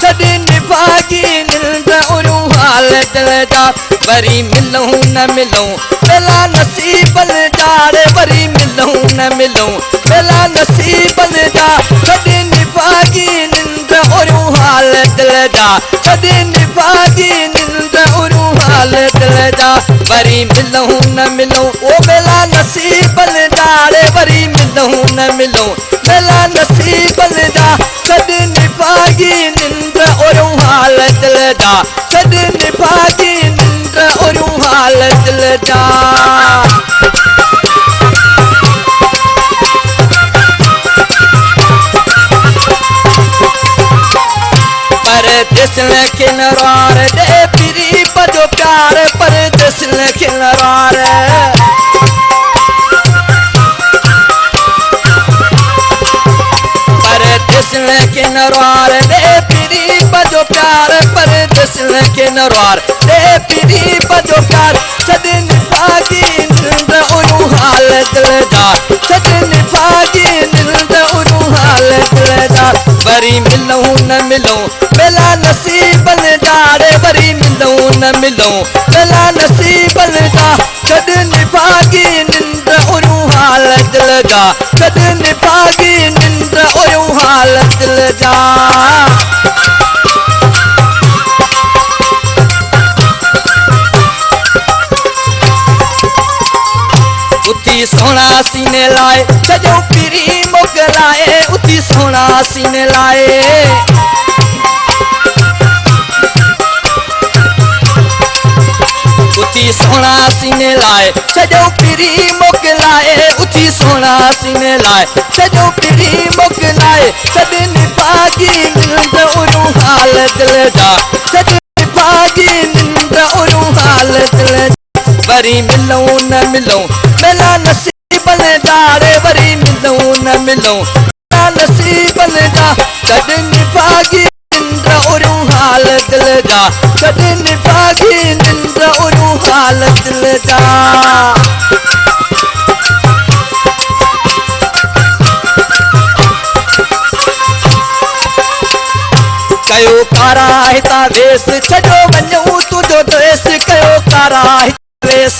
छॾ निभागी निंड उरू हाल दिल जा वरी मिलूं न मिलूं बेला नसीबन जाड़े वरी मिलूं न मिलूं बेला नसीबन जा छॾ निभागी निंड उरू हाल दिल जा छॾ निभागी निंड उरू हाल दिल जा वरी मिलूं न मिलूं ओ बेला नसीबन जाड़े वरी मिलूं न मिलूं बेला नसीबन जा छॾ निभागी निंड उरू हाल दिल जा छॾ निभागी निंड उरू हाल दिल जा परदेस खे नरार दे पिरी बजो प्यार परदेस खे नरार परदेस खे नरार दे पिरी बजो प्यार परदेस खे नरार दे पिरी बजो प्यार छॾ निभागी निंड उरू हाल दिल जा छॾ निभागी निंड उरू हाल दिल जा वरी मिलूं न मिलूं बेला नसीबन जाड़े वरी मिलूं न मिलूं बेला नसीबन जा छॾ निभागी निंड उरू हाल दिल जा छॾ निभागी निंड उरू हाल दिल जा उथी सोना सीने लाए सजो पिरी मोगलाए उथी सोना सीने लाए उथी सोना सीने लाए सजो पिरी मोगलाए उथी सोना सीने लाए सजो पिरी मोगलाए छॾ निभागी निंड उरू हाल दिल जा छॾ निभागी निंड उरू हाल दिल जा वरी मिलूं न मिलूं बेला नसीबन जाड़े वरी मिलूं न मिलूं बेला नसीबन जा छॾ निभागी निंड उरू हाल दिल जा छॾ निभागी निंड उरू हाल दिल जा कयो कारा हिता वेस छॾो वञूं तुंहिंजो ड्रेस कयो कारा वेस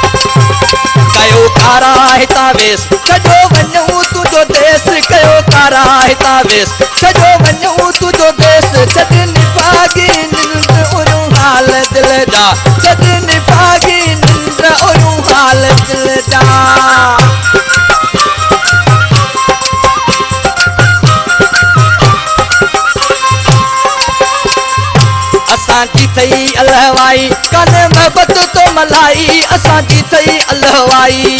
कयो कारा हिता वेस छॾो वञूं तुंहिंजो देश कयो कारा हिता वेस छॾो वञूं तुंहिंजो देश छॾ निभागी निंड उरू हाल दिल जा छॾ निभागी निंड उरू हाल दिल जा असांजी थई अलहवाई कान मोहब्बत तो मलाई असांजी थई अलहवाई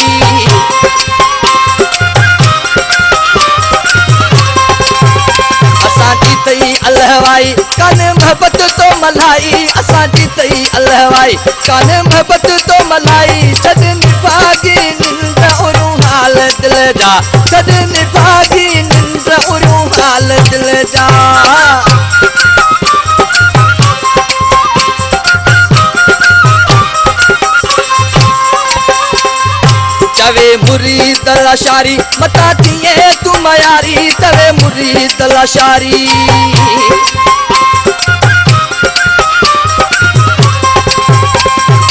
असांजी थई अलहवाई कान मोहब्बत तो मलाई असांजी थई अलहवाई कान मोहब्बत तो मलाई छॾ निभागी निंड उरू हाल दिल जा छॾ निभागी निंड उरू हाल दिल जा तवे मुरीद लाशारी मता थिए तू मयारी तवे मुरीद लाशारी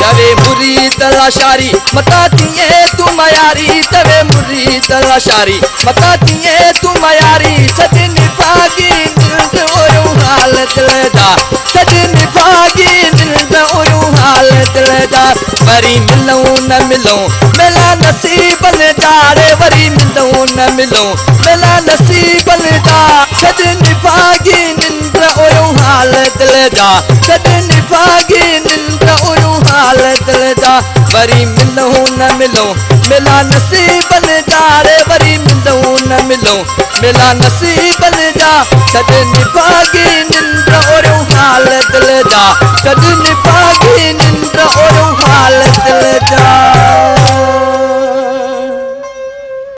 तवे मुरीद लाशारी मता थिए तू मयारी तवे मुरीद लाशारी मता थिए तू मयारी छॾ निभागी निंड उरू हाल दिल जा छॾ निभागी निंड उरू हाल दिल जा वरी मिलूं न मिलूं बेला नसीबन जाड़े वरी मिलूं न मिलूं बेला नसीबन जा छॾ निभागी निंड उरू हाल दिल जा छॾ निभागी निंड उरू हाल दिल जा वरी मिलूं न मिलूं बेला नसीबन जाड़े वरी मिलूं न मिलूं बेला नसीबन जा छॾ निभागी निंड उरू हाल दिल जा छॾ